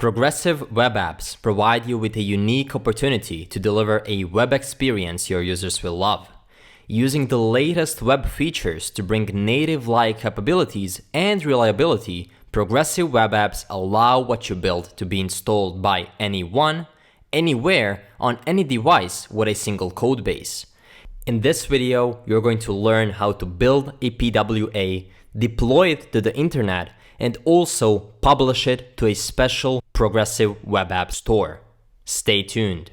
Progressive web apps provide you with a unique opportunity to deliver a web experience your users will love. Using the latest web features to bring native-like capabilities and reliability, progressive web apps allow what you build to be installed by anyone, anywhere, on any device with a single codebase. In this video, you're going to learn how to build a PWA, deploy it to the internet, and also publish it to a special progressive web app store. Stay tuned.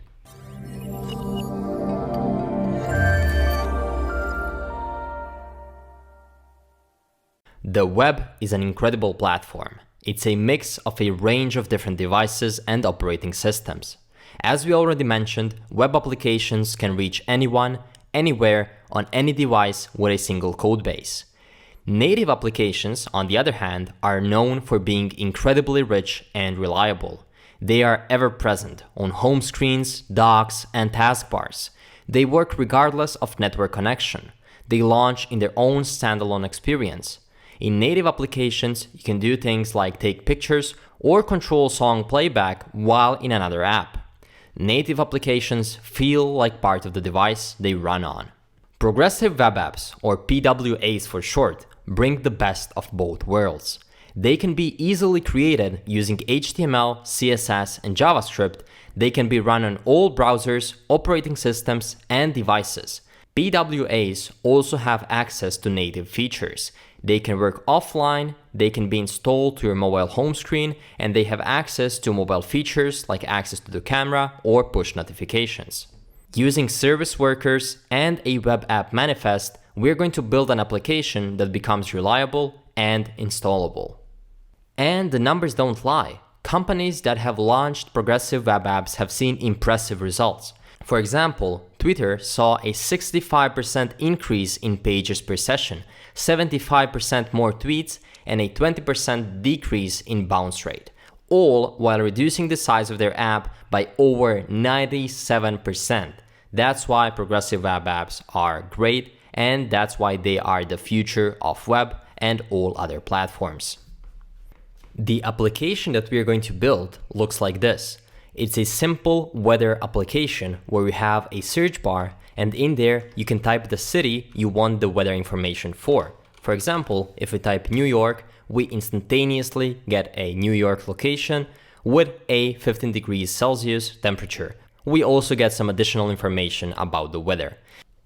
The web is an incredible platform. It's a mix of a range of different devices and operating systems. As we already mentioned, web applications can reach anyone, anywhere, on any device with a single codebase. Native applications, on the other hand, are known for being incredibly rich and reliable. They are ever present on home screens, docks, and taskbars. They work regardless of network connection. They launch in their own standalone experience. In native applications, you can do things like take pictures or control song playback while in another app. Native applications feel like part of the device they run on. Progressive web apps, or PWAs for short, bring the best of both worlds. They can be easily created using HTML, CSS, and JavaScript. They can be run on all browsers, operating systems, and devices. PWAs also have access to native features. They can work offline, they can be installed to your mobile home screen, and they have access to mobile features like access to the camera or push notifications. Using service workers and a web app manifest, we're going to build an application that becomes reliable and installable. And the numbers don't lie. Companies that have launched progressive web apps have seen impressive results. For example, Twitter saw a 65% increase in pages per session, 75% more tweets, and a 20% decrease in bounce rate, all while reducing the size of their app by over 97%. That's why progressive web apps are great, and that's why they are the future of web and all other platforms. The application that we are going to build looks like this. It's a simple weather application where we have a search bar, and in there you can type the city you want the weather information for. For example, if we type New York, we instantaneously get a New York location with a 15 degrees Celsius temperature. We also get some additional information about the weather.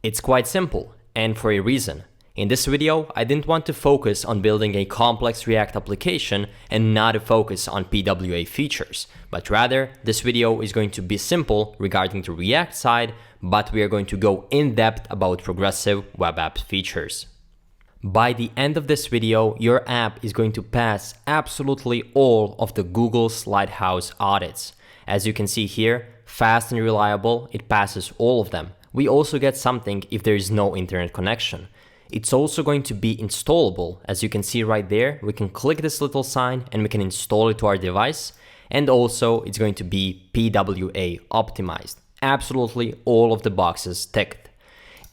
It's quite simple, and for a reason. In this video, I didn't want to focus on building a complex React application and not to focus on PWA features, but rather this video is going to be simple regarding the React side, but we are going to go in depth about progressive web app features. By the end of this video, your app is going to pass absolutely all of the Google's Lighthouse audits. As you can see here, fast and reliable, it passes all of them. We also get something if there is no internet connection. It's also going to be installable. As you can see right there, we can click this little sign and we can install it to our device. And also it's going to be PWA optimized. Absolutely all of the boxes ticked.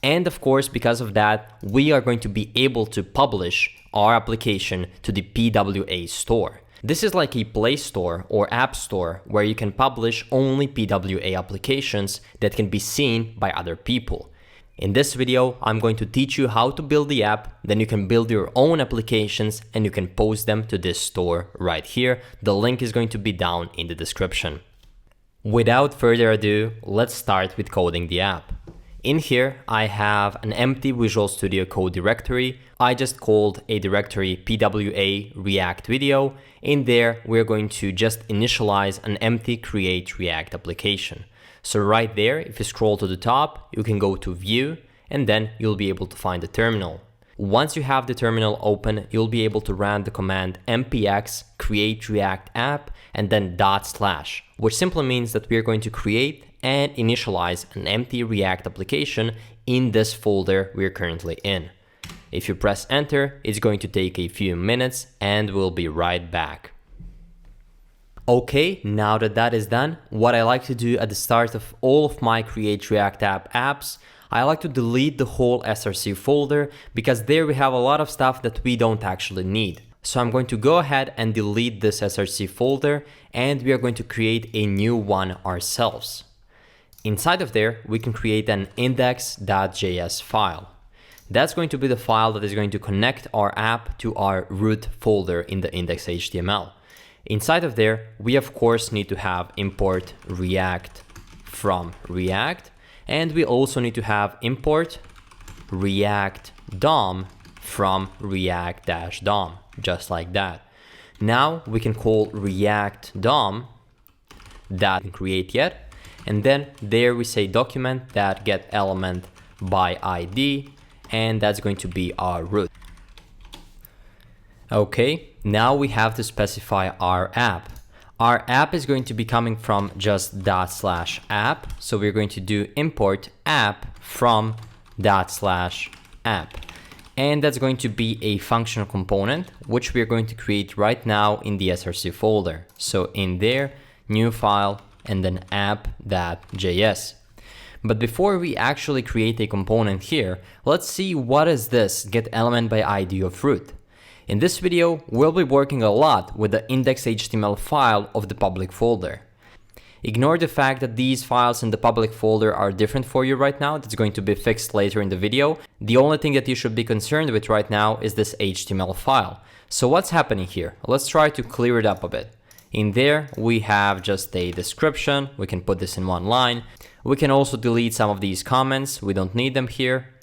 And of course, because of that, we are going to be able to publish our application to the PWA store. This is like a Play Store or App Store where you can publish only PWA applications that can be seen by other people. In this video, I'm going to teach you how to build the app, then you can build your own applications and you can post them to this store right here. The link is going to be down in the description. Without further ado, let's start with coding the app. In here, I have an empty Visual Studio Code directory. I just called a directory PWA React Video. In there, we're going to just initialize an empty Create React application. So right there, if you scroll to the top, you can go to View, and then you'll be able to find the terminal. Once you have the terminal open, you'll be able to run the command npx create react app and then /, which simply means that we're going to create and initialize an empty React application in this folder we're currently in. If you press enter, it's going to take a few minutes and we'll be right back. Okay, now that that is done, what I like to do at the start of all of my Create React App apps, I like to delete the whole src folder because there we have a lot of stuff that we don't actually need. So I'm going to go ahead and delete this src folder, and we are going to create a new one ourselves. Inside of there, we can create an index.js file. That's going to be the file that is going to connect our app to our root folder in the index.html. Inside of there, we of course need to have import React from React, and we also need to have import React DOM from React-DOM, just like that. Now we can call React DOM that didn't create yet, and then there we say document that get element by ID, and that's going to be our root. Okay, now we have to specify our app. Our app is going to be coming from just /app, so we're going to do import app from /app. And that's going to be a functional component, which we're going to create right now in the src folder. So in there, new file, and then app.js. But before we actually create a component here, let's see what is this get element by ID of root. In this video, we'll be working a lot with the index.html file of the public folder. Ignore the fact that these files in the public folder are different for you right now. That's going to be fixed later in the video. The only thing that you should be concerned with right now is this HTML file. So what's happening here? Let's try to clear it up a bit. In there, we have just a description. We can put this in one line. We can also delete some of these comments. We don't need them here.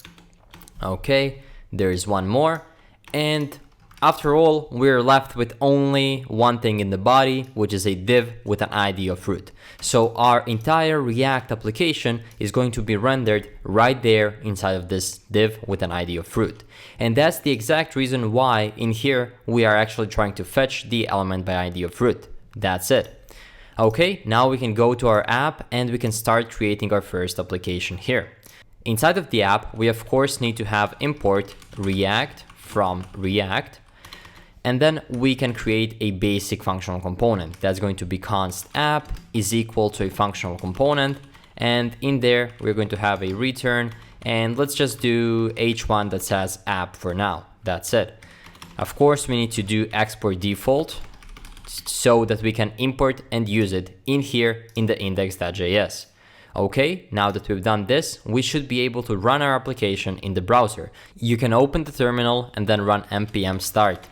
Okay, there is one more. And after all, we're left with only one thing in the body, which is a div with an ID of root. So our entire React application is going to be rendered right there inside of this div with an ID of root. And that's the exact reason why in here we are actually trying to fetch the element by ID of root. That's it. Okay, now we can go to our app and we can start creating our first application here. Inside of the app, we of course need to have import React from React. And then we can create a basic functional component. That's going to be const app is equal to a functional component. And in there, we're going to have a return. And let's just do h1 that says app for now. That's it. Of course, we need to do export default so that we can import and use it in here in the index.js. Okay, now that we've done this, we should be able to run our application in the browser. You can open the terminal and then run npm start.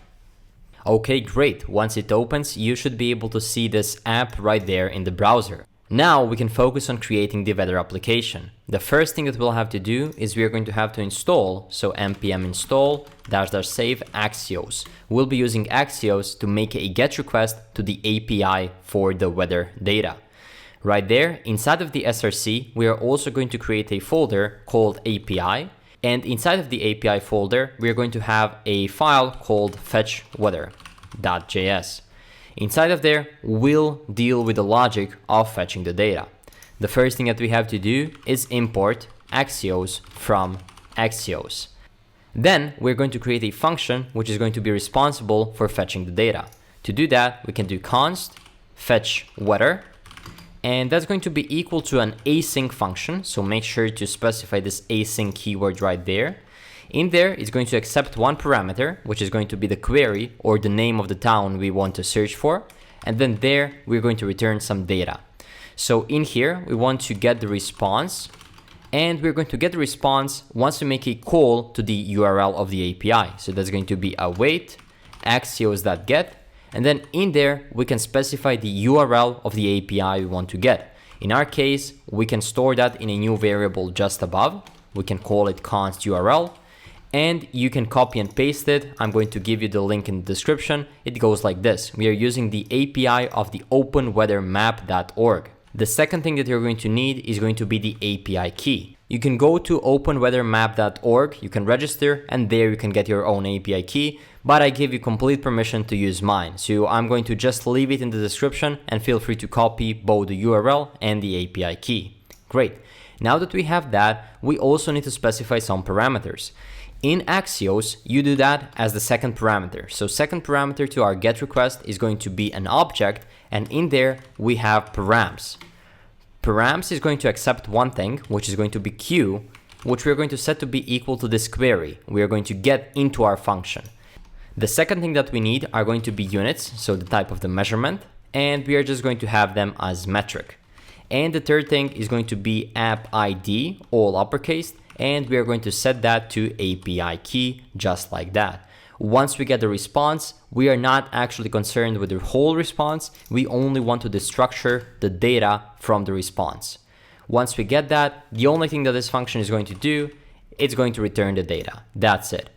Okay, great. Once it opens, you should be able to see this app right there in the browser. Now we can focus on creating the weather application. The first thing that we'll have to do is we are going to have to install, so npm install --save Axios. We'll be using Axios to make a GET request to the API for the weather data. Right there, inside of the src, we are also going to create a folder called API. And inside of the API folder, we're going to have a file called fetchweather.js. Inside of there, we'll deal with the logic of fetching the data. The first thing that we have to do is import Axios from Axios. Then we're going to create a function which is going to be responsible for fetching the data. To do that, we can do const fetchweather. And that's going to be equal to an async function. So make sure to specify this async keyword right there. In there, it's going to accept one parameter, which is going to be the query or the name of the town we want to search for. And then there, we're going to return some data. So in here, we want to get the response. And we're going to get the response once we make a call to the URL of the API. So that's going to be await axios.get. And then in there, we can specify the URL of the API we want to get. In our case, we can store that in a new variable just above. We can call it const URL. And you can copy and paste it. I'm going to give you the link in the description. It goes like this. We are using the API of the openweathermap.org. The second thing that you're going to need is going to be the API key. You can go to openweathermap.org, you can register, and there you can get your own API key, but I give you complete permission to use mine. So I'm going to just leave it in the description and feel free to copy both the URL and the API key. Great. Now that we have that, we also need to specify some parameters. In Axios, you do that as the second parameter. So second parameter to our GET request is going to be an object, and in there we have params. Params is going to accept one thing, which is going to be Q, which we're going to set to be equal to this query we are going to get into our function. The second thing that we need are going to be units, so the type of the measurement, and we are just going to have them as metric. And the third thing is going to be app ID, all uppercase, and we are going to set that to API key, just like that. Once we get the response, we are not actually concerned with the whole response. We only want to destructure the data from the response. Once we get that, the only thing that this function is going to do, it's going to return the data. That's it.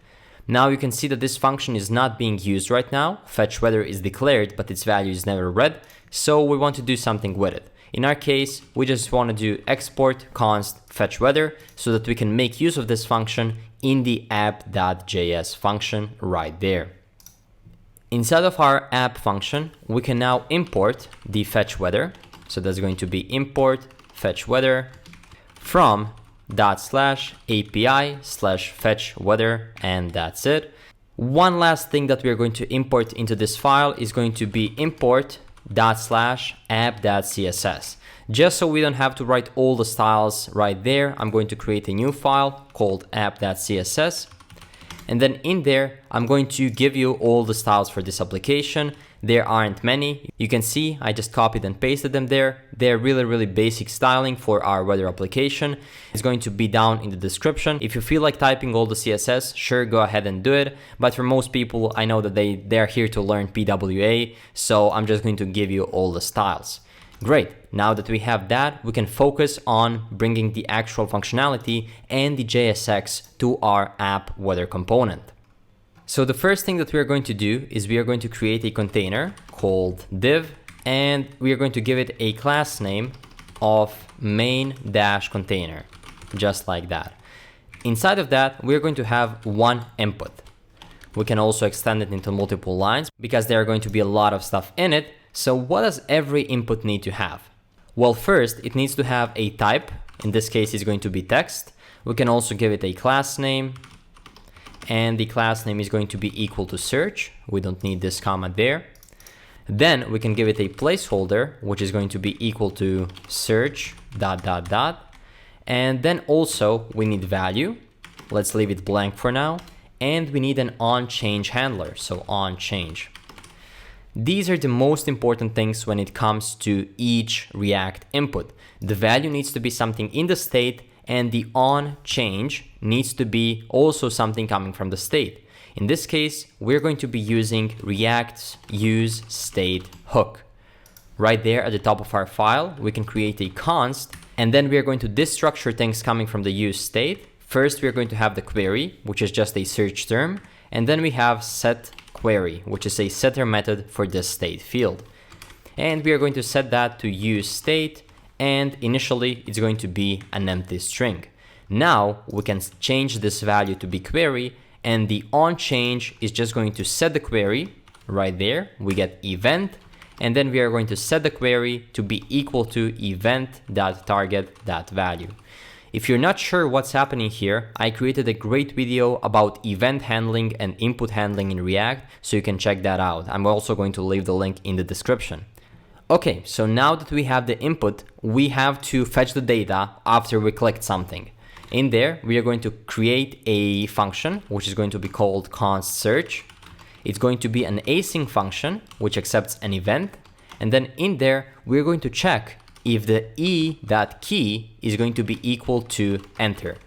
Now you can see that this function is not being used right now. Fetch weather is declared, but its value is never read. So we want to do something with it. In our case, we just want to do export const fetch weather so that we can make use of this function in the app.js function right there. Inside of our app function, we can now import the fetch weather. So that's going to be import fetch weather from ./API/fetch weather, and that's it. One last thing that we are going to import into this file is going to be import ./app.css. Just so we don't have to write all the styles right there, I'm going to create a new file called app.css. And then in there, I'm going to give you all the styles for this application. There aren't many. You can see I just copied and pasted them there. They're really basic styling for our weather application. It's going to be down in the description. If you feel like typing all the CSS, sure, go ahead and do it. But for most people, I know that they're here to learn PWA, so I'm just going to give you all the styles. Great. Now that we have that, we can focus on bringing the actual functionality and the JSX to our app weather component. So the first thing that we are going to do is we are going to create a container called div, and we are going to give it a class name of main-container, just like that. Inside of that, we are going to have one input. We can also extend it into multiple lines because there are going to be a lot of stuff in it. So what does every input need to have? Well, first, it needs to have a type. In this case, it's going to be text. We can also give it a class name, and the class name is going to be equal to search. We don't need this comma there. Then we can give it a placeholder, which is going to be equal to search ... And then also we need value. Let's leave it blank for now. And we need an onChange handler, so onChange. These are the most important things when it comes to each React input. The value needs to be something in the state, and the onChange needs to be also something coming from the state. In this case, we're going to be using React's useState hook. Right there at the top of our file, we can create a const, and then we are going to destructure things coming from the useState. First, we are going to have the query, which is just a search term, and then we have setQuery, which is a setter method for this state field. And we are going to set that to useState, and initially it's going to be an empty string. Now we can change this value to be query, and the onChange is just going to set the query right there. We get event, and then we are going to set the query to be equal to event.target.value. If you're not sure what's happening here, I created a great video about event handling and input handling in React, so you can check that out. I'm also going to leave the link in the description. Okay, so now that we have the input, we have to fetch the data after we clicked something. In there, we are going to create a function, which is going to be called const search. It's going to be an async function, which accepts an event. And then in there, we're going to check if the e.key is going to be equal to enter.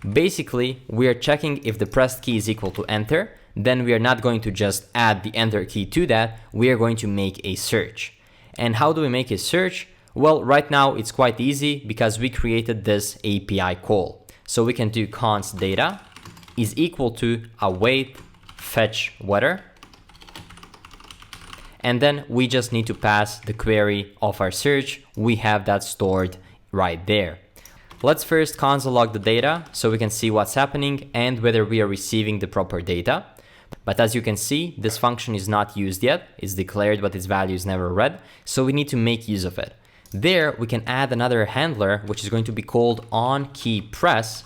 Basically, we are checking if the pressed key is equal to enter. Then we are not going to just add the enter key to that. We are going to make a search. And how do we make a search? Well, right now it's quite easy because we created this API call. So we can do const data is equal to await fetch weather. And then we just need to pass the query of our search. We have that stored right there. Let's first console log the data so we can see what's happening and whether we are receiving the proper data. But as you can see, this function is not used yet. It's declared, but its value is never read. So we need to make use of it. There we can add another handler, which is going to be called onKeyPress.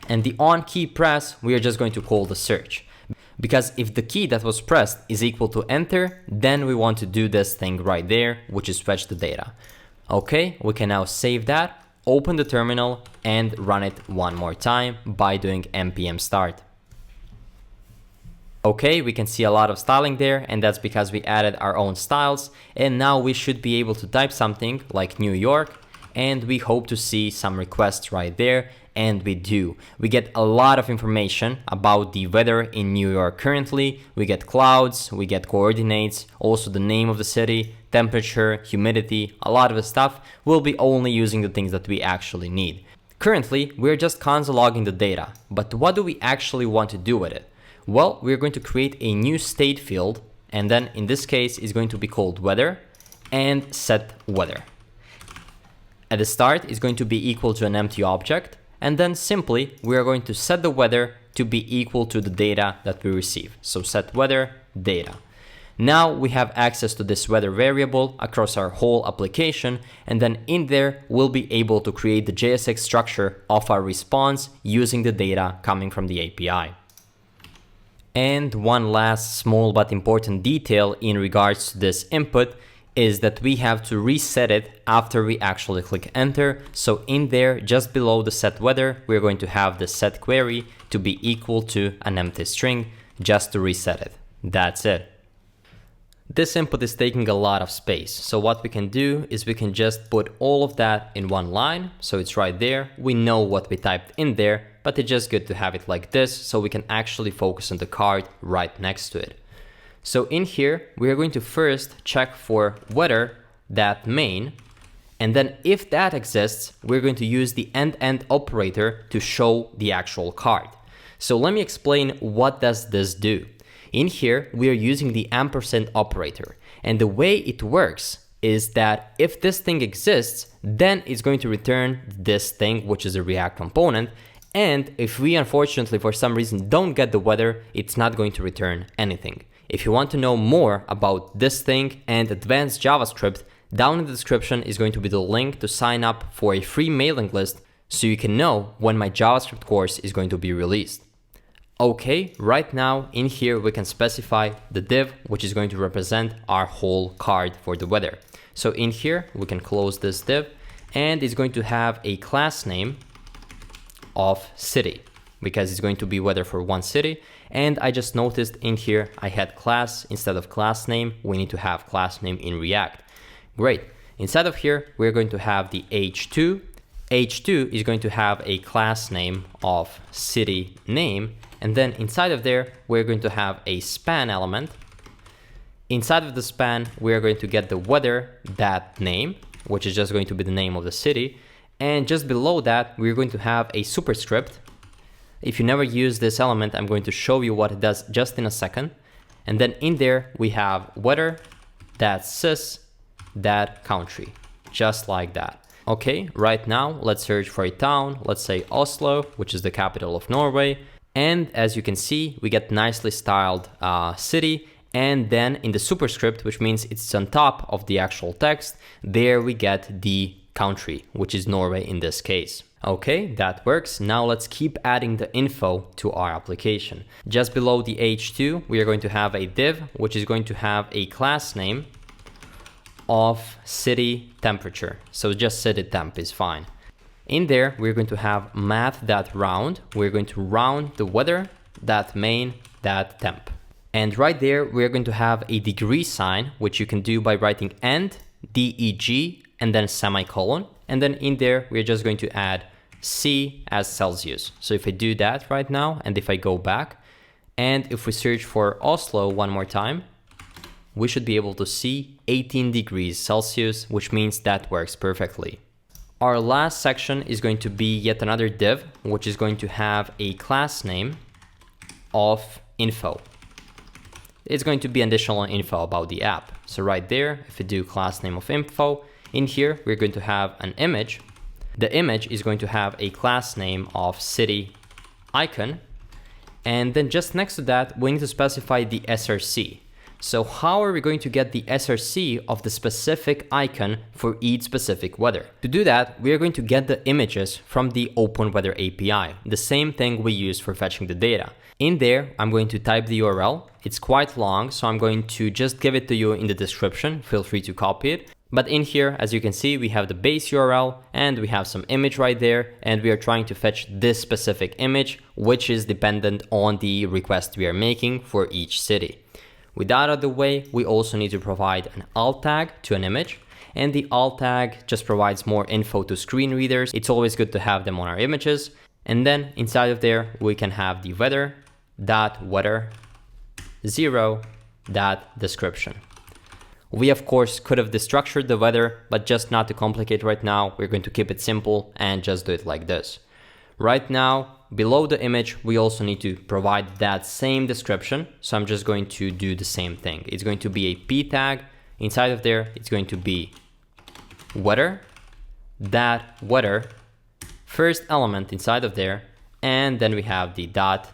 And the onKeyPress, we are just going to call the search. Because if the key that was pressed is equal to enter, then we want to do this thing right there, which is fetch the data. Okay, we can now save that, open the terminal, and run it one more time by doing npm start. Okay, we can see a lot of styling there, and that's because we added our own styles. And now we should be able to type something like New York, and we hope to see some requests right there. And we do. We get a lot of information about the weather in New York currently. We get clouds, we get coordinates, also the name of the city, temperature, humidity, a lot of the stuff. We'll be only using the things that we actually need. Currently, we're just console logging the data, but what do we actually want to do with it? Well, we're going to create a new state field, and then in this case, it's going to be called weather and set weather. At the start, it's going to be equal to an empty object, and then simply we are going to set the weather to be equal to the data that we receive. So set weather data. Now we have access to this weather variable across our whole application, and then in there we'll be able to create the JSX structure of our response using the data coming from the API. And one last small but important detail in regards to this input is that we have to reset it after we actually click enter. So in there, just below the set weather, we're going to have the set query to be equal to an empty string just to reset it. That's it. This input is taking a lot of space. So what we can do is we can just put all of that in one line. So it's right there. We know what we typed in there, but it's just good to have it like this so we can actually focus on the card right next to it. So in here, we are going to first check for weather.main, and then if that exists, we're going to use the end operator to show the actual card. So let me explain what does this do. In here, we are using the ampersand operator, and the way it works is that if this thing exists, then it's going to return this thing, which is a React component, and if we unfortunately for some reason don't get the weather, it's not going to return anything. If you want to know more about this thing and advanced JavaScript, down in the description is going to be the link to sign up for a free mailing list so you can know when my JavaScript course is going to be released. Okay, right now in here we can specify the div which is going to represent our whole card for the weather. So in here we can close this div, and it's going to have a class name of city because it's going to be weather for one city. And I just noticed in here I had class instead of class name. We need to have class name in React. Great. Inside of here we're going to have the h2. h2 is going to have a class name of city name, and then inside of there we're going to have a span element. Inside of the span we're going to get the weather that name, which is just going to be the name of the city, and just below that we're going to have a superscript. If you never use this element, I'm going to show you what it does just in a second. And then in there we have weather that sys that country, just like that. Okay, right now let's search for a town. Let's say Oslo, which is the capital of Norway. And as you can see, we get nicely styled city. And then in the superscript, which means it's on top of the actual text, there we get the country, which is Norway in this case. Okay, that works. Now let's keep adding the info to our application. Just below the h2, we are going to have a div, which is going to have a class name of city temperature. So just city temp is fine. In there, we're going to have math.round. We're going to round the weather, that main, that temp. And right there, we're going to have a degree sign, which you can do by writing end, deg, and then semicolon. And then in there, we're just going to add C as Celsius. So if I do that right now, and if I go back, and if we search for Oslo one more time, we should be able to see 18 degrees Celsius, which means that works perfectly. Our last section is going to be yet another div, which is going to have a class name of info. It's going to be additional info about the app. So right there, if we do class name of info, in here, we're going to have an image. The image is going to have a class name of city icon. And then just next to that, we need to specify the SRC. So how are we going to get the SRC of the specific icon for each specific weather? To do that, we are going to get the images from the OpenWeather API, the same thing we use for fetching the data. In there, I'm going to type the URL. It's quite long, so I'm going to just give it to you in the description. Feel free to copy it. But in here, as you can see, we have the base URL and we have some image right there, and we are trying to fetch this specific image, which is dependent on the request we are making for each city. With that out of the way, we also need to provide an alt tag to an image, and the alt tag just provides more info to screen readers. It's always good to have them on our images. And then inside of there, we can have the weather.weather 0.description. We of course could have destructured the weather, but just not to complicate right now, we're going to keep it simple and just do it like this. Right now, below the image, we also need to provide that same description. So I'm just going to do the same thing. It's going to be a p tag. Inside of there, it's going to be weather, first element inside of there, and then we have the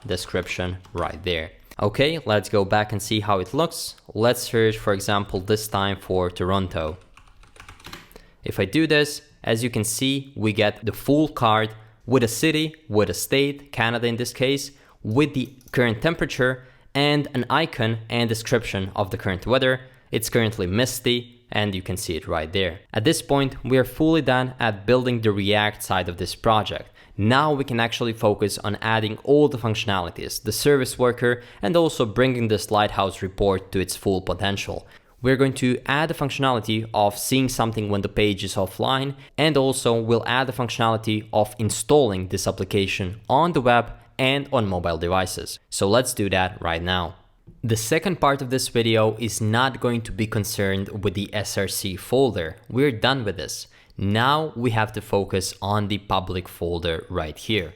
.description right there. Okay, let's go back and see how it looks. Let's search, for example, this time for Toronto. If I do this, as you can see, we get the full card with a city, with a state, Canada in this case, with the current temperature and an icon and description of the current weather. It's currently misty, and you can see it right there. At this point, we are fully done at building the React side of this project. Now we can actually focus on adding all the functionalities, the service worker, and also bringing this Lighthouse report to its full potential. We're going to add the functionality of seeing something when the page is offline, and also we'll add the functionality of installing this application on the web and on mobile devices. So let's do that right now. The second part of this video is not going to be concerned with the SRC folder. We're done with this. Now we have to focus on the public folder right here.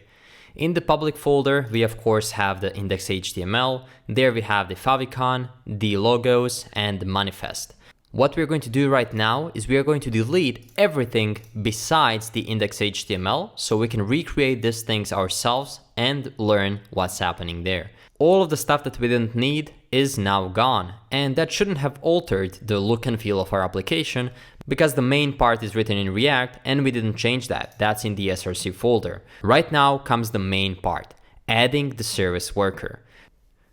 In the public folder, we of course have the index.html. There we have the favicon, the logos, and the manifest. What we're going to do right now is we are going to delete everything besides the index.html so we can recreate these things ourselves and learn what's happening there. All of the stuff that we didn't need is now gone, and that shouldn't have altered the look and feel of our application because the main part is written in React and we didn't change that. That's in the SRC folder. Right now comes the main part, adding the service worker.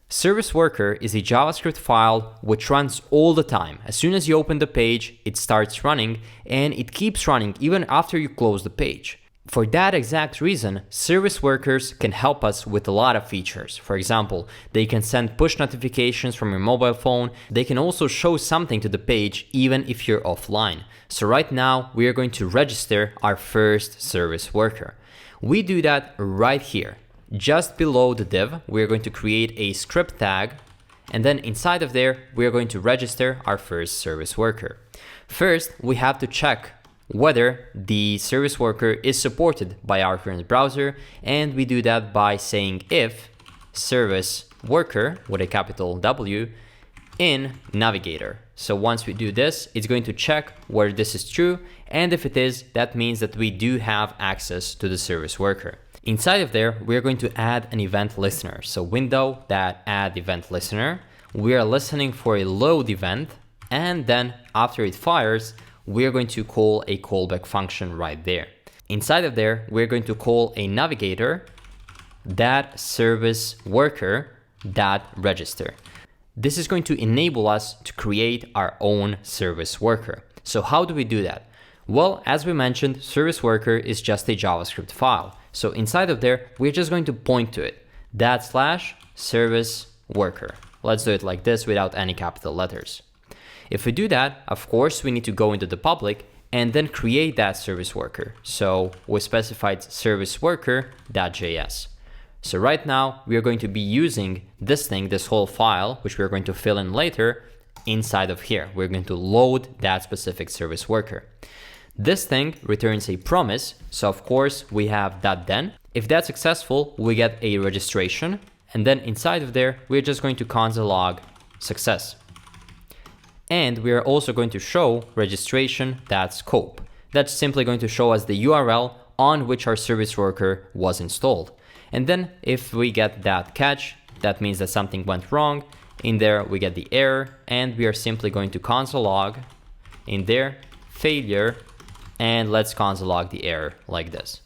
Service worker is a JavaScript file which runs all the time. As soon as you open the page, it starts running, and it keeps running even after you close the page. For that exact reason, service workers can help us with a lot of features. For example, they can send push notifications from your mobile phone. They can also show something to the page even if you're offline. So right now, we are going to register our first service worker. We do that right here. Just below the div, we're going to create a script tag, and then inside of there, we're going to register our first service worker. First, we have to check whether the service worker is supported by our current browser, and we do that by saying if service worker with a capital W in navigator. So once we do this, it's going to check whether this is true, and if it is, that means that we do have access to the service worker. Inside of there, we're going to add an event listener. So window that add event listener, we are listening for a load event, and then after it fires, we're going to call a callback function right there. Inside of there, we're going to call a navigator that service worker that register. This is going to enable us to create our own service worker. So how do we do that? Well, as we mentioned, service worker is just a JavaScript file. So inside of there, we're just going to point to it, /service worker. Let's do it like this without any capital letters. If we do that, of course, we need to go into the public and then create that service worker. So we specified service worker.js. So right now we are going to be using this thing, this whole file, which we're going to fill in later inside of here. We're going to load that specific service worker. This thing returns a promise. So of course we have .then. If that's successful, we get a registration. And then inside of there, we're just going to console log success. And we are also going to show registration.scope. That's simply going to show us the URL on which our service worker was installed. And then if we get that catch, that means that something went wrong. In there, we get the error, and we are simply going to console log in there, failure, and let's console log the error like this.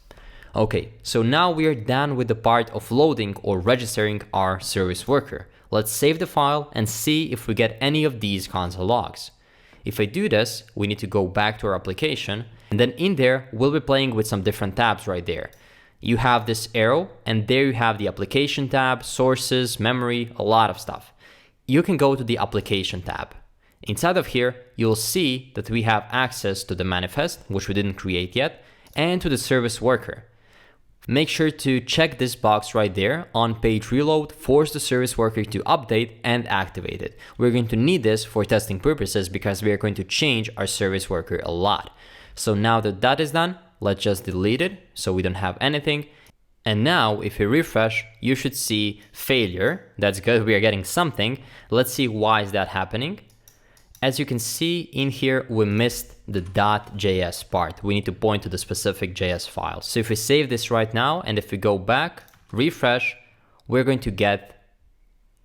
Okay, so now we are done with the part of loading or registering our service worker. Let's save the file and see if we get any of these console logs. If I do this, we need to go back to our application, and then in there, we'll be playing with some different tabs right there. You have this arrow, and there you have the application tab, sources, memory, a lot of stuff. You can go to the application tab. Inside of here, you'll see that we have access to the manifest, which we didn't create yet, and to the service worker. Make sure to check this box right there on page reload, force the service worker to update and activate it. We're going to need this for testing purposes because we are going to change our service worker a lot. So now that that is done, let's just delete it so we don't have anything. And now if we refresh, you should see failure. That's good, we are getting something. Let's see why is that happening. As you can see in here, we missed the .js part. We need to point to the specific JS file. So if we save this right now, and if we go back, refresh, we're going to get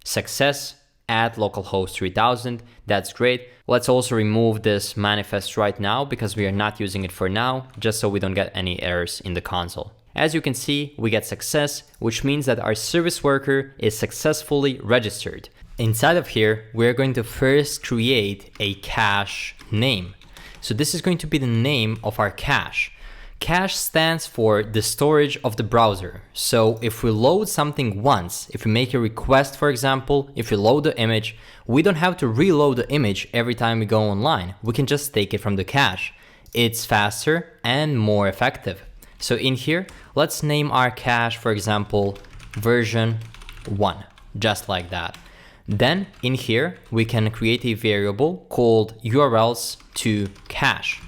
success at localhost 3000. That's great. Let's also remove this manifest right now because we are not using it for now, just so we don't get any errors in the console. As you can see, we get success, which means that our service worker is successfully registered. Inside of here, we're going to first create a cache name. So this is going to be the name of our cache. Cache stands for the storage of the browser. So if we load something once, if we make a request, for example, if we load the image, we don't have to reload the image every time we go online. We can just take it from the cache. It's faster and more effective. So in here, let's name our cache, for example, version 1, just like that. Then in here, we can create a variable called URLs to cache.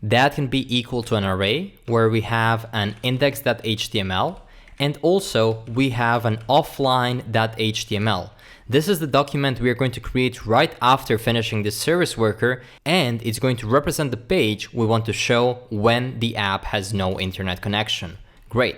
That can be equal to an array where we have an index.html and also we have an offline.html. This is the document we are going to create right after finishing the service worker, and it's going to represent the page we want to show when the app has no internet connection. Great.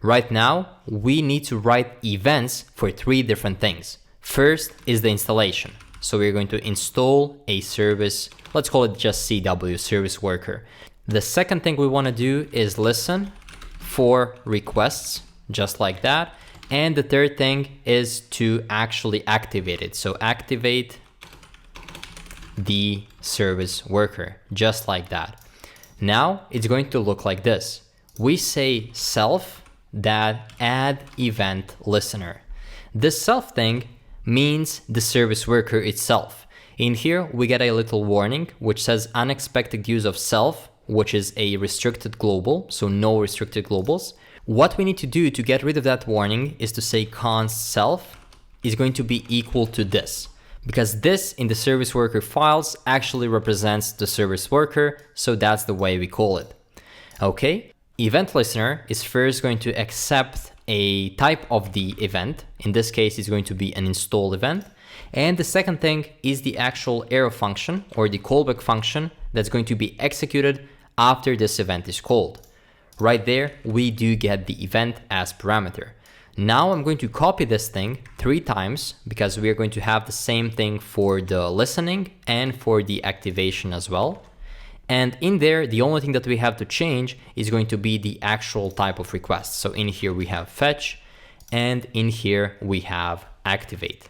Right now, we need to write events for 3 different things. First is the installation. So we're going to install a service, let's call it just CW, service worker. The second thing we want to do is listen for requests, just like that. And the third thing is to actually activate it. So activate the service worker, just like that. Now it's going to look like this. We say self that add event listener. This self thing means the service worker itself. In here, we get a little warning, which says unexpected use of self, which is a restricted global, so no restricted globals. What we need to do to get rid of that warning is to say const self is going to be equal to this, because this in the service worker files actually represents the service worker, so that's the way we call it. Okay, event listener is first going to accept a type of the event. In this case, it's going to be an install event. And the second thing is the actual arrow function or the callback function that's going to be executed after this event is called. Right there, we do get the event as parameter. Now I'm going to copy this thing 3 times because we are going to have the same thing for the listening and for the activation as well. And in there, the only thing that we have to change is going to be the actual type of request. So in here we have fetch, and in here we have activate.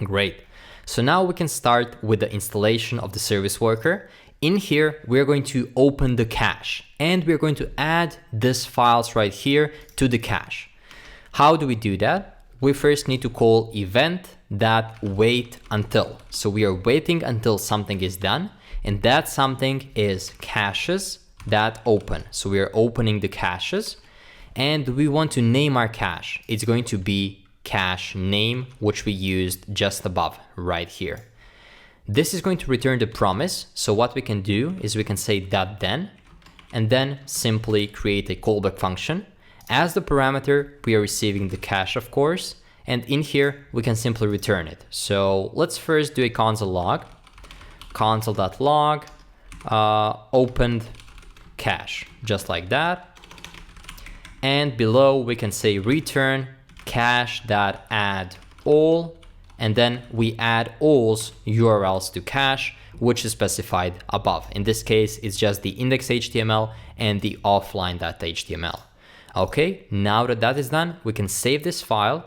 Great. So now we can start with the installation of the service worker. In here, we're going to open the cache, and we're going to add these files right here to the cache. How do we do that? We first need to call event.wait until. So we are waiting until something is done. And that something is caches.open. So we are opening the caches and we want to name our cache. It's going to be cache name, which we used just above right here. This is going to return the promise. So what we can do is we can say .then and then simply create a callback function. As the parameter, we are receiving the cache, of course. And in here, we can simply return it. So let's first do a console log. Console.log opened cache, just like that. And below we can say return cache.add all, and then we add all's URLs to cache, which is specified above. In this case, it's just the index.html and the offline.html. Okay, now that that is done, we can save this file.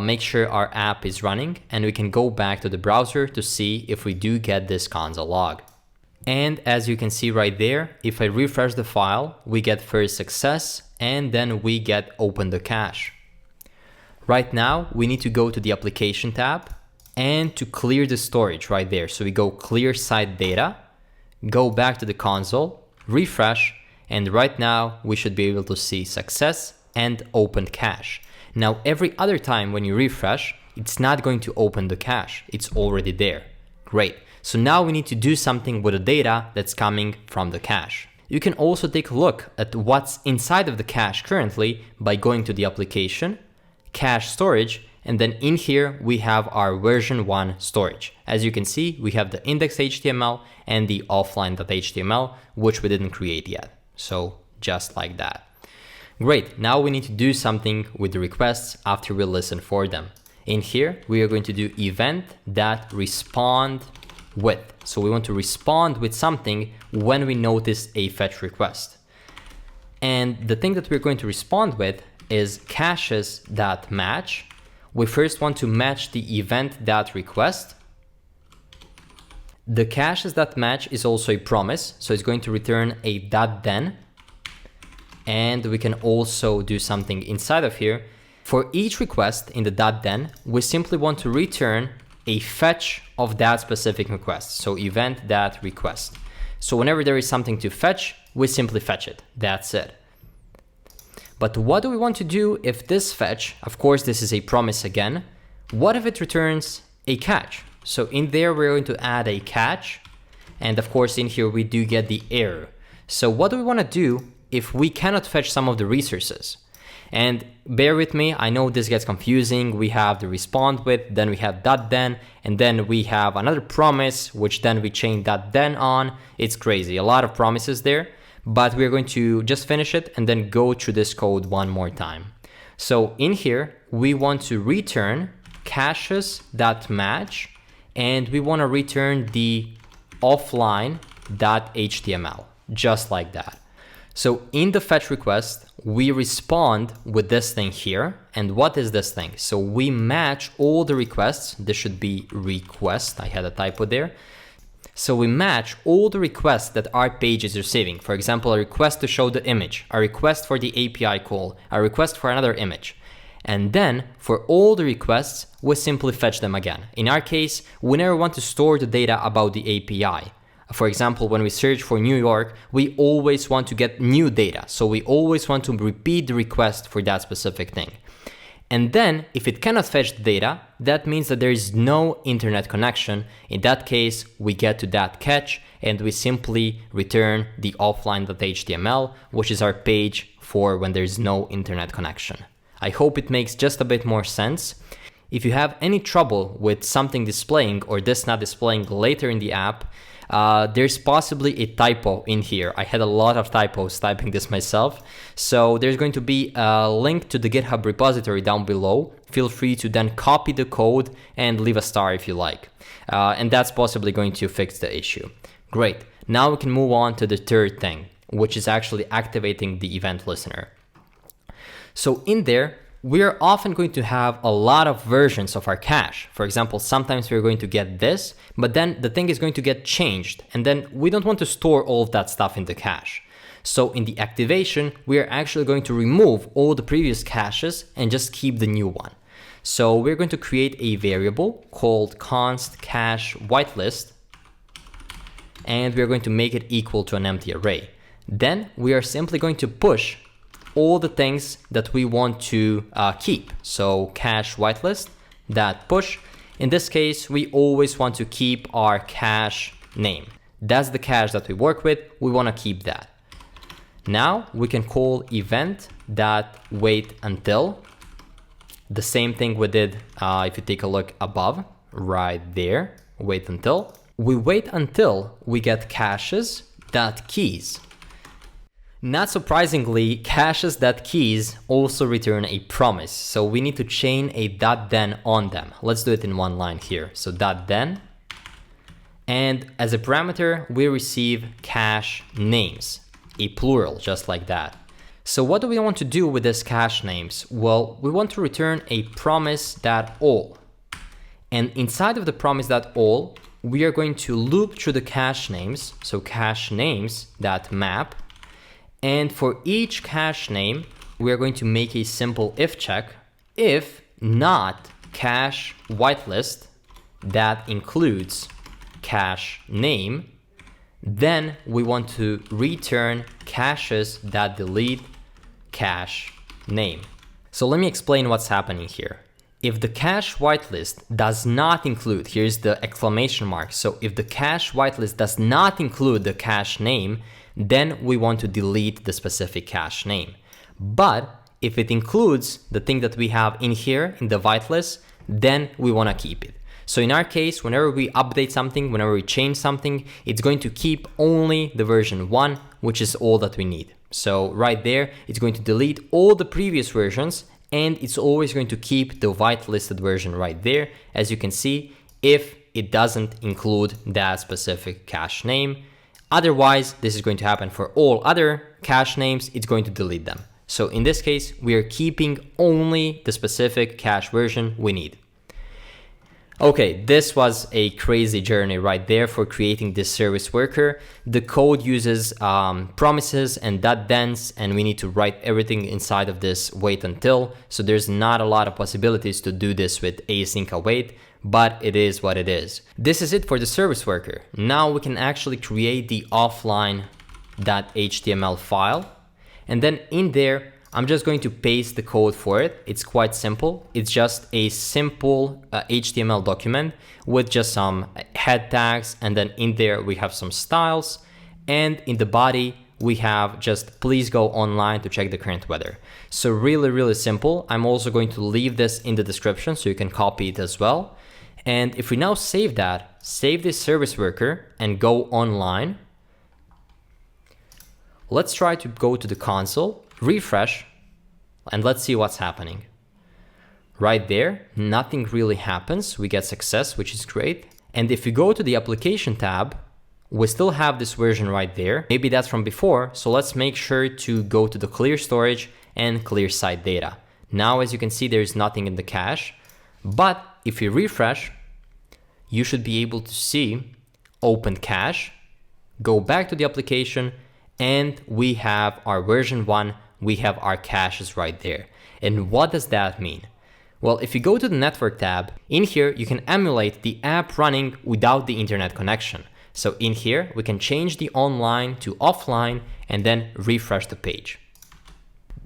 make sure our app is running, and we can go back to the browser to see if we do get this console log. And as you can see right there, if I refresh the file, we get first success, and then we get open the cache. Right now, we need to go to the application tab and to clear the storage right there. So we go clear site data, go back to the console, refresh, and right now we should be able to see success and opened cache. Now, every other time when you refresh, it's not going to open the cache. It's already there. Great. So now we need to do something with the data that's coming from the cache. You can also take a look at what's inside of the cache currently by going to the application, cache storage, and then in here we have our version 1 storage. As you can see, we have the index.html and the offline.html, which we didn't create yet. So just like that. Great, now we need to do something with the requests after we listen for them. In here, we are going to do event.respond with. So we want to respond with something when we notice a fetch request. And the thing that we're going to respond with is caches.match. We first want to match the event.request. The caches.match is also a promise, so it's going to return a .then. And we can also do something inside of here. For each request in the .then, we simply want to return a fetch of that specific request. So event.request. So whenever there is something to fetch, we simply fetch it. That's it. But what do we want to do if this fetch, of course, this is a promise again, what if it returns a catch? So in there, we're going to add a catch. And of course, in here, we do get the error. So what do we want to do if we cannot fetch some of the resources? And bear with me, I know this gets confusing. We have the respond with, then we have .then, and then we have another promise, which then we chain .then on. It's crazy, a lot of promises there, but we're going to just finish it and then go through this code one more time. So in here, we want to return caches.match, and we want to return the offline.html, just like that. So in the fetch request, we respond with this thing here. And what is this thing? So we match all the requests. This should be request. I had a typo there. So we match all the requests that our page is receiving. For example, a request to show the image, a request for the API call, a request for another image. And then for all the requests, we simply fetch them again. In our case, we never want to store the data about the API. For example, when we search for New York, we always want to get new data. So we always want to repeat the request for that specific thing. And then if it cannot fetch the data, that means that there is no internet connection. In that case, we get to that catch and we simply return the offline.html, which is our page for when there's no internet connection. I hope it makes just a bit more sense. If you have any trouble with something displaying or this not displaying later in the app, there's possibly a typo in here. I had a lot of typos typing this myself. So there's going to be a link to the GitHub repository down below. Feel free to then copy the code and leave a star if you like. And that's possibly going to fix the issue. Great. Now we can move on to the third thing, which is actually activating the event listener. So in there, we are often going to have a lot of versions of our cache. For example, sometimes we're going to get this, but then the thing is going to get changed. And then we don't want to store all of that stuff in the cache. So in the activation, we are actually going to remove all the previous caches and just keep the new one. So we're going to create a variable called const cache whitelist, and we're going to make it equal to an empty array. Then we are simply going to push all the things that we want to keep. So cache whitelist that push. In this case, we always want to keep our cache name. That's the cache that we work with. We want to keep that. Now we can call event.wait until. The same thing we did if you take a look above, right there, wait until. We wait until we get caches.keys. Not surprisingly, caches.keys also return a promise. So we need to chain a .then on them. Let's do it in one line here. So .then. And as a parameter, we receive cache names, a plural, just like that. So what do we want to do with this cache names? Well, we want to return a promise.all. And inside of the promise.all, we are going to loop through the cache names. So cache names.map. And for each cache name, we are going to make a simple if check. If not cache whitelist that includes cache name, then we want to return caches that delete cache name. So let me explain what's happening here. If the cache whitelist does not include, here's the exclamation mark. So if the cache whitelist does not include the cache name, then we want to delete the specific cache name. But if it includes the thing that we have in here in the whitelist, then we want to keep it. So in our case, whenever we update something, whenever we change something, it's going to keep only the version 1, which is all that we need. So right there, it's going to delete all the previous versions, and it's always going to keep the whitelisted version right there, as you can see, if it doesn't include that specific cache name. Otherwise, this is going to happen for all other cache names, it's going to delete them. So in this case, we are keeping only the specific cache version we need. Okay, this was a crazy journey right there for creating this service worker. The code uses promises and .thens, and we need to write everything inside of this wait until. So there's not a lot of possibilities to do this with async await, but it is what it is. This is it for the service worker. Now we can actually create the offline.html file. And then in there, I'm just going to paste the code for it. It's quite simple. It's just a simple HTML document with just some head tags. And then in there, we have some styles. And in the body, we have just please go online to check the current weather. So really, really simple. I'm also going to leave this in the description so you can copy it as well. And if we now save that, save this service worker and go online. Let's try to go to the console, refresh, and let's see what's happening. Right there, nothing really happens. We get success, which is great. And if you go to the application tab, we still have this version right there. Maybe that's from before. So let's make sure to go to the clear storage and clear site data. Now, as you can see, there's nothing in the cache. But if you refresh, you should be able to see open cache, go back to the application, and we have our version 1, we have our caches right there. And what does that mean? Well, if you go to the network tab, in here you can emulate the app running without the internet connection. So in here, we can change the online to offline and then refresh the page.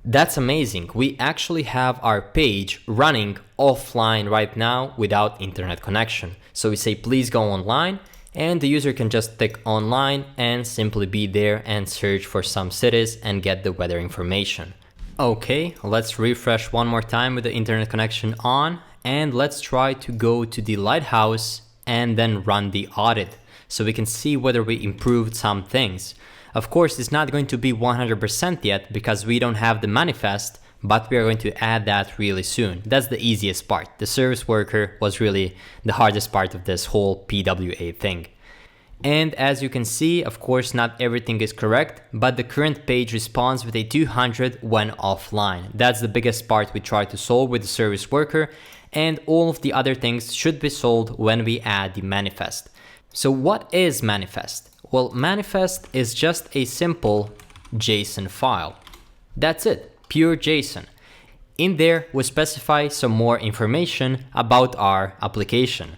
That's amazing. We actually have our page running offline right now without internet connection. So we say, please go online, and the user can just click online and simply be there and search for some cities and get the weather information. Okay, let's refresh one more time with the internet connection on, and let's try to go to the lighthouse and then run the audit so we can see whether we improved some things. Of course, it's not going to be 100% yet because we don't have the manifest, but we are going to add that really soon. That's the easiest part. The service worker was really the hardest part of this whole PWA thing. And as you can see, of course, not everything is correct, but the current page responds with a 200 when offline. That's the biggest part we try to solve with the service worker, and all of the other things should be solved when we add the manifest. So what is manifest? Well, manifest is just a simple JSON file. That's it. Pure JSON. In there, we specify some more information about our application.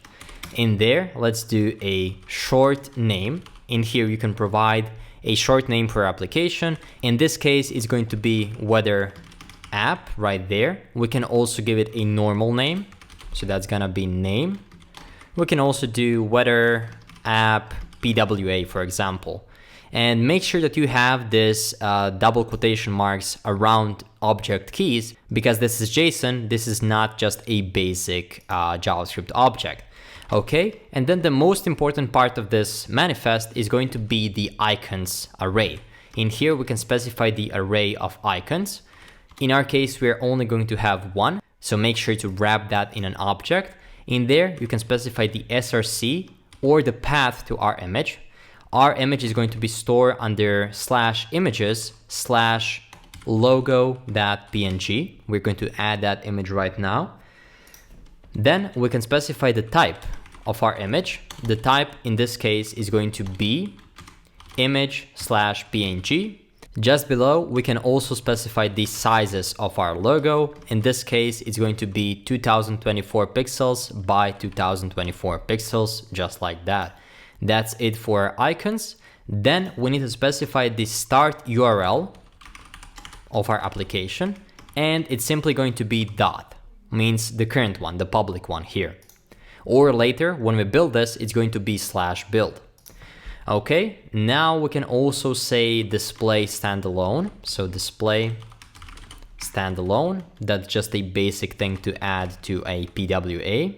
In there, let's do a short name. In here, you can provide a short name for application. In this case, it's going to be weather app right there. We can also give it a normal name. So that's gonna be name. We can also do weather app PWA, for example. And make sure that you have this double quotation marks around object keys, because this is JSON, this is not just a basic JavaScript object. Okay, and then the most important part of this manifest is going to be the icons array. In here, we can specify the array of icons. In our case, we're only going to have one, so make sure to wrap that in an object. In there, you can specify the src or the path to our image. Our image is going to be stored under /images/ logo.png. We're going to add that image right now. Then we can specify the type of our image. The type in this case is going to be image/png. Just below, we can also specify the sizes of our logo. In this case, it's going to be 2024 pixels by 2024 pixels, just like that. That's it for our icons. Then we need to specify the start URL of our application, and it's simply going to be dot, means the current one, the public one here. Or later, when we build this, it's going to be /build. Okay, now we can also say display standalone. So display standalone, that's just a basic thing to add to a PWA.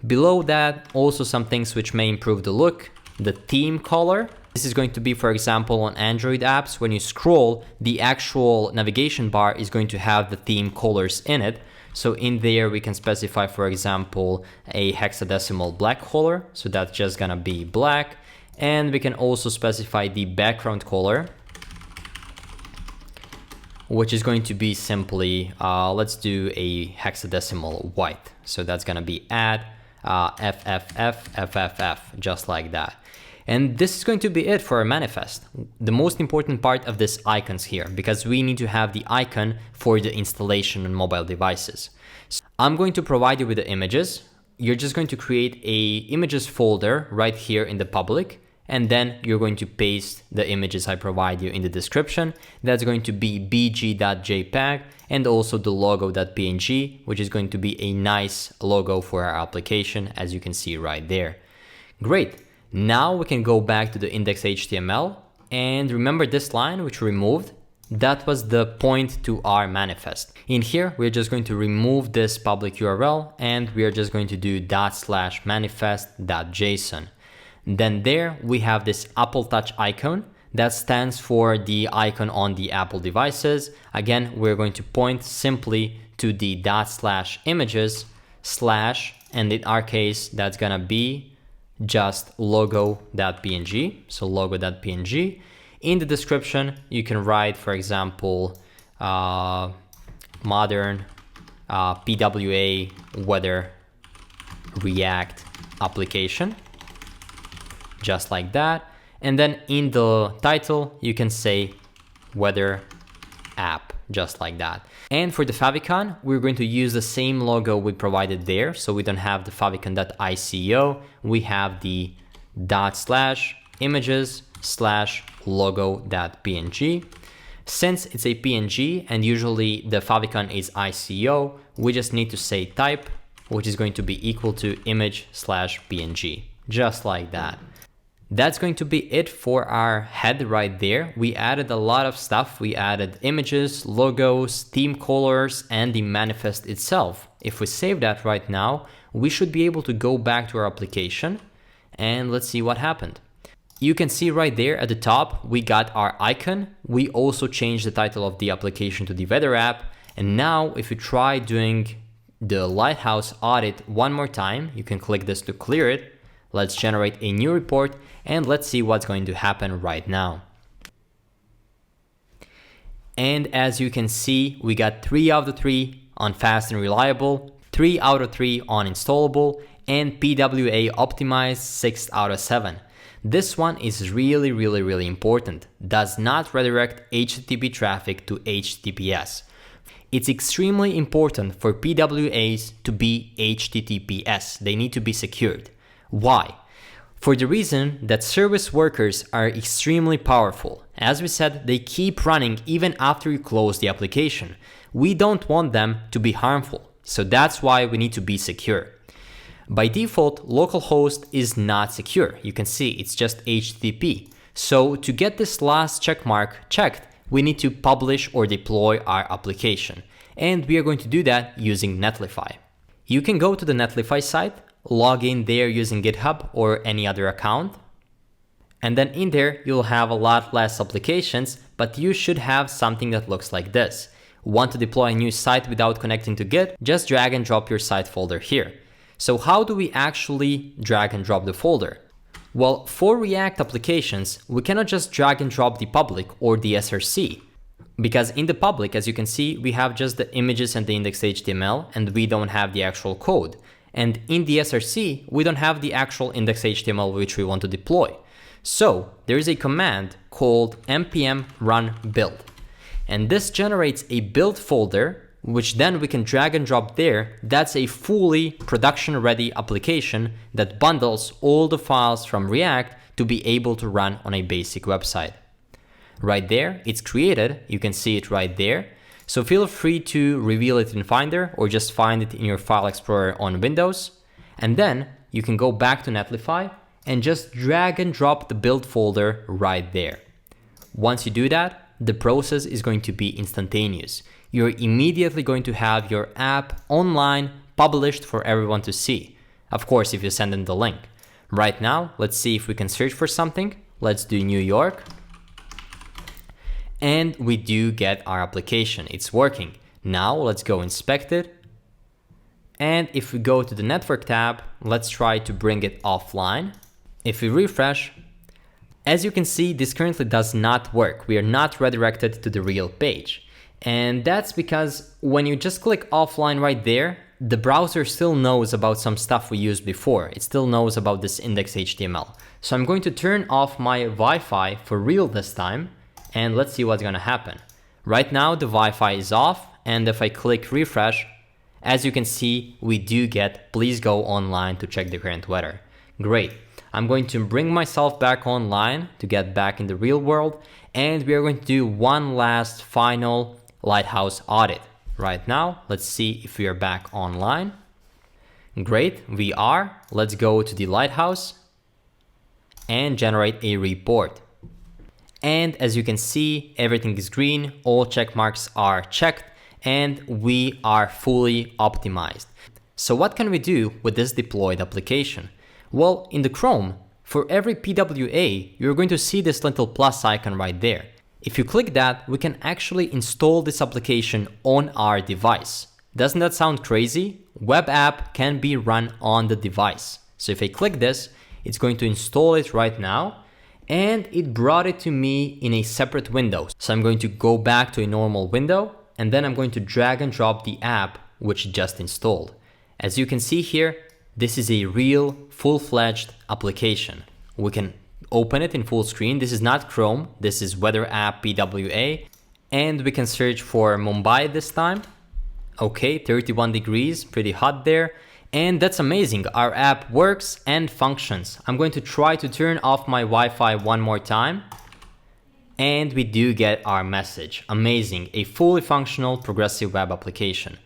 Below that, also some things which may improve the look, the theme color. This is going to be, for example, on Android apps, when you scroll, the actual navigation bar is going to have the theme colors in it. So in there, we can specify, for example, a hexadecimal black color. So that's just gonna be black. And we can also specify the background color, which is going to be simply, let's do a hexadecimal white. So that's gonna be add FFF, just like that. And this is going to be it for our manifest. The most important part of this icons here, because we need to have the icon for the installation on mobile devices. So I'm going to provide you with the images. You're just going to create a images folder right here in the public, and then you're going to paste the images I provide you in the description. That's going to be bg.jpg and also the logo.png, which is going to be a nice logo for our application, as you can see right there. Great. Now we can go back to the index.html, and remember this line which we removed? That was the point to our manifest. In here, we're just going to remove this public URL, and we are just going to do /manifest.json. Then there we have this Apple Touch icon that stands for the icon on the Apple devices. Again, we're going to point simply to the /images/ and in our case, that's gonna be just logo.png. So logo.png. In the description, you can write, for example, modern PWA weather React application, just like that. And then in the title, you can say weather app, just like that. And for the favicon, we're going to use the same logo we provided there. So we don't have the favicon.ico, we have the /images/logo.png. Since it's a PNG and usually the favicon is ICO, we just need to say type, which is going to be equal to image/PNG, just like that. That's going to be it for our head right there. We added a lot of stuff. We added images, logos, theme colors, and the manifest itself. If we save that right now, we should be able to go back to our application and let's see what happened. You can see right there at the top, we got our icon. We also changed the title of the application to the weather app. And now if you try doing the Lighthouse audit one more time, you can click this to clear it. Let's generate a new report and let's see what's going to happen right now. And as you can see, we got 3 out of 3 on fast and reliable, 3 out of 3 on installable, and PWA optimized 6 out of 7. This one is really important. Does not redirect HTTP traffic to HTTPS. It's extremely important for PWAs to be HTTPS. They need to be secured. Why? For the reason that service workers are extremely powerful. As we said, they keep running even after you close the application. We don't want them to be harmful, so that's why we need to be secure. By default, localhost is not secure. You can see it's just HTTP. So to get this last checkmark checked, we need to publish or deploy our application. And we are going to do that using Netlify. You can go to the Netlify site, log in there using GitHub or any other account. And then in there, you'll have a lot less applications, but you should have something that looks like this. Want to deploy a new site without connecting to Git? Just drag and drop your site folder here. So how do we actually drag and drop the folder? Well, for React applications, we cannot just drag and drop the public or the SRC. Because in the public, as you can see, we have just the images and the index.html, and we don't have the actual code. And in the SRC, we don't have the actual index.html which we want to deploy. So there is a command called npm run build. And this generates a build folder, which then we can drag and drop there. That's a fully production ready application that bundles all the files from React to be able to run on a basic website. Right there, it's created. You can see it right there. So feel free to reveal it in Finder or just find it in your file explorer on Windows. And then you can go back to Netlify and just drag and drop the build folder right there. Once you do that, the process is going to be instantaneous. You're immediately going to have your app online, published for everyone to see. Of course, if you send them the link. Right now, let's see if we can search for something. Let's do New York. And we do get our application. It's working. Now let's go inspect it. And if we go to the network tab, let's try to bring it offline. If we refresh, as you can see, this currently does not work. We are not redirected to the real page. And that's because when you just click offline right there, the browser still knows about some stuff we used before. It still knows about this index.html. So I'm going to turn off my Wi-Fi for real this time. And let's see what's gonna happen. Right now the Wi-Fi is off, and if I click refresh, as you can see, we do get please go online to check the current weather. Great. I'm going to bring myself back online to get back in the real world, and we are going to do one last final Lighthouse audit. Right now, let's see if we are back online. Great, we are. Let's go to the Lighthouse and generate a report. And as you can see, everything is green, all check marks are checked, and we are fully optimized. So what can we do with this deployed application? Well, in the Chrome, for every PWA, you're going to see this little plus icon right there. If you click that, we can actually install this application on our device. Doesn't that sound crazy? Web app can be run on the device. So if I click this, it's going to install it right now. And it brought it to me in a separate window. So I'm going to go back to a normal window, and then I'm going to drag and drop the app which just installed. As you can see here, this is a real full-fledged application. We can open it in full screen. This is not Chrome, this is Weather App PWA. And we can search for Mumbai this time. Okay, 31 degrees, pretty hot there. And that's amazing, our app works and functions. I'm going to try to turn off my Wi-Fi one more time. And we do get our message. Amazing, a fully functional progressive web application.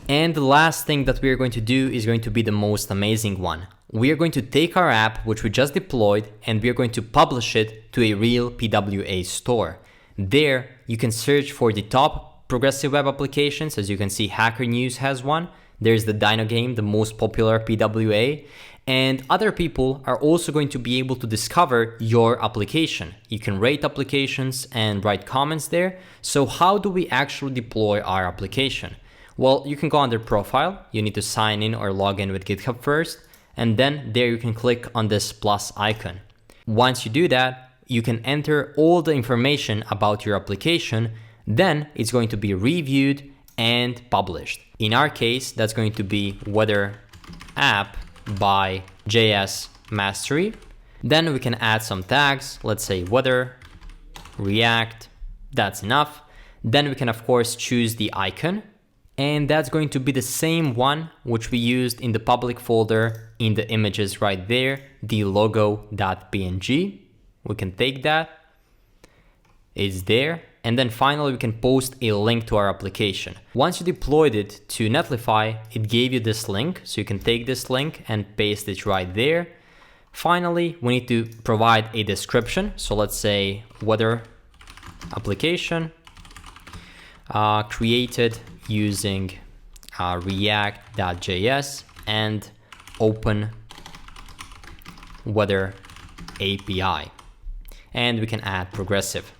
And the last thing that we are going to do is going to be the most amazing one. We are going to take our app, which we just deployed, and we are going to publish it to a real PWA store. There, you can search for the top progressive web applications. As you can see, Hacker News has one. There's the Dino Game, the most popular PWA, and other people are also going to be able to discover your application. You can rate applications and write comments there. So how do we actually deploy our application? Well, you can go under Profile. You need to sign in or log in with GitHub first, and then there you can click on this plus icon. Once you do that, you can enter all the information about your application. Then it's going to be reviewed and published. In our case, that's going to be Weather App by JS Mastery. Then we can add some tags. Let's say weather, React, that's enough. Then we can of course choose the icon, and that's going to be the same one which we used in the public folder in the images right there, the logo.png. We can take that, it's there. And then finally, we can post a link to our application. Once you deployed it to Netlify, it gave you this link. So you can take this link and paste it right there. Finally, we need to provide a description. So let's say weather application created using React.js and open weather API. And we can add progressive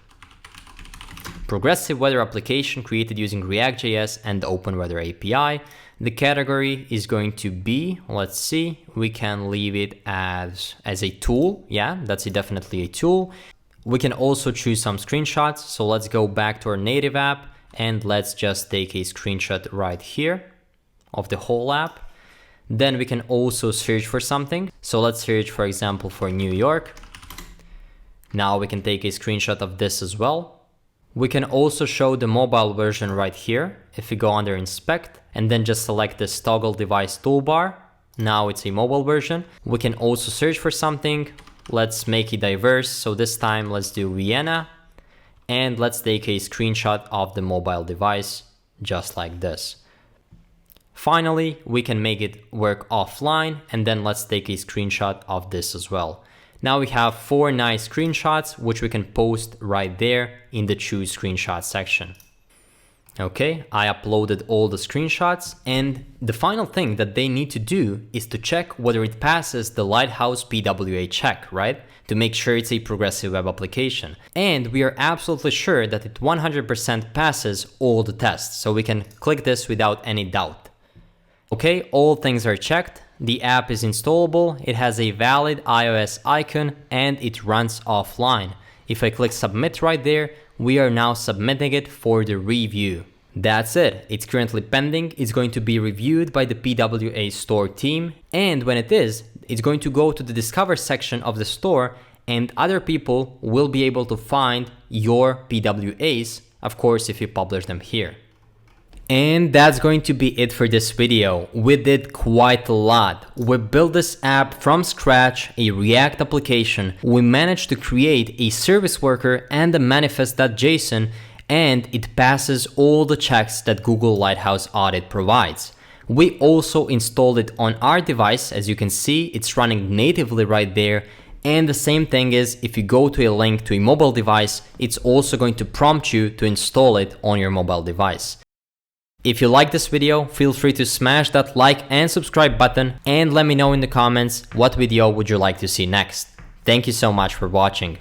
weather application created using React.js and Open Weather API. The category is going to be, let's see, we can leave it as a tool. Yeah, that's definitely a tool. We can also choose some screenshots. So let's go back to our native app and let's just take a screenshot right here of the whole app. Then we can also search for something. So let's search, for example, for New York. Now we can take a screenshot of this as well. We can also show the mobile version right here. If we go under inspect and then just select this toggle device toolbar, now it's a mobile version. We can also search for something. Let's make it diverse. So this time let's do Vienna and let's take a screenshot of the mobile device just like this. Finally, we can make it work offline and then let's take a screenshot of this as well. Now we have 4 nice screenshots, which we can post right there in the choose screenshot section. Okay, I uploaded all the screenshots, and the final thing that they need to do is to check whether it passes the Lighthouse PWA check, right? To make sure it's a progressive web application. And we are absolutely sure that it 100% passes all the tests, so we can click this without any doubt. Okay, all things are checked. The app is installable, it has a valid iOS icon, and it runs offline. If I click submit right there, we are now submitting it for the review. That's it. It's currently pending. It's going to be reviewed by the PWA store team. And when it is, it's going to go to the discover section of the store and other people will be able to find your PWAs, of course, if you publish them here. And that's going to be it for this video. We did quite a lot. We built this app from scratch, a React application. We managed to create a service worker and a manifest.json, and it passes all the checks that Google Lighthouse Audit provides. We also installed it on our device. As you can see, it's running natively right there. And the same thing is, if you go to a link to a mobile device, it's also going to prompt you to install it on your mobile device. If you like this video, feel free to smash that like and subscribe button and let me know in the comments what video would you like to see next. Thank you so much for watching.